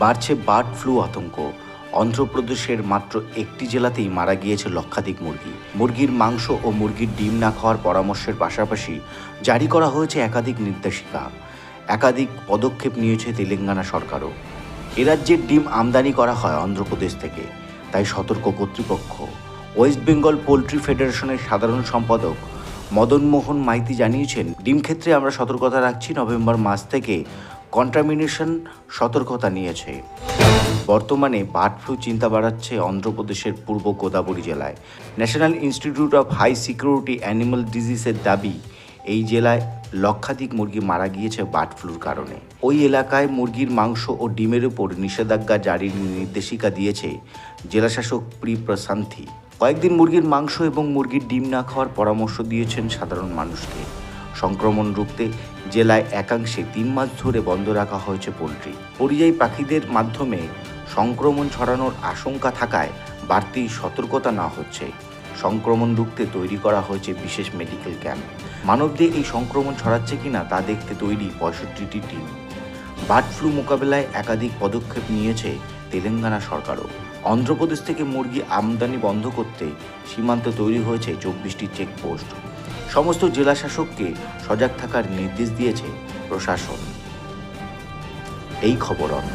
বাড়ছে bird flu আতঙ্ক। অন্ধ্রপ্রদেশের মাত্র একটি জেলাতেই মারা গিয়েছে লক্ষাধিক মুরগি। মুরগির মাংস ও মুরগির ডিম না খাওয়ার পরামর্শের পাশাপাশি জারি করা হয়েছে একাধিক নির্দেশিকা। একাধিক পদক্ষেপ নিয়েছে তেলেঙ্গানা সরকারও। এ রাজ্যের ডিম আমদানি করা হয় অন্ধ্রপ্রদেশ থেকে, তাই সতর্ক কর্তৃপক্ষ। ওয়েস্ট বেঙ্গল পোলট্রি ফেডারেশনের সাধারণ সম্পাদক মদন মোহন মাইতি জানিয়েছেন, ডিম ক্ষেত্রে আমরা সতর্কতা রাখছি। নভেম্বর মাস থেকে কন্টামিনেশন সতর্কতা নিয়েছে। বর্তমানে বার্ড ফ্লু চিন্তা বাড়াচ্ছে অন্ধ্রপ্রদেশের পূর্ব গোদাবরী জেলায়। National Institute of High Security Animal ডিজিজের দাবি, এই জেলায় লক্ষাধিক মুরগি মারা গিয়েছে বার্ড ফ্লুর কারণে। ওই এলাকায় মুরগির মাংস ও ডিমের উপর নিষেধাজ্ঞা জারির নির্দেশিকা দিয়েছে জেলাশাসক প্রি প্রশান্তি। কয়েকদিন মুরগির মাংস এবং মুরগির ডিম না খাওয়ার পরামর্শ দিয়েছেন সাধারণ মানুষকে। সংক্রমণ রুখতে জেলায় একাংশে 3 মাস ধরে বন্ধ রাখা হয়েছে পোলট্রি। পরিযায়ী পাখিদের মাধ্যমে সংক্রমণ ছড়ানোর আশঙ্কা থাকায় বাড়তি সতর্কতা নেওয়া হচ্ছে। সংক্রমণ রুখতে তৈরি করা হয়েছে বিশেষ মেডিকেল ক্যাম্প। মানবদেহে এই সংক্রমণ ছড়াচ্ছে কিনা তা দেখতে তৈরি 65টি টিম। বার্ড ফ্লু মোকাবেলায় একাধিক পদক্ষেপ নিয়েছে তেলেঙ্গানা সরকারও। অন্ধ্রপ্রদেশ থেকে মুরগি আমদানি বন্ধ করতে সীমান্তে তৈরি হয়েছে 24টি চেকপোস্ট। সমস্ত জেলা শাসককে সজাগ থাকার নির্দেশ দিয়েছে প্রশাসন। এই খবর অন্য।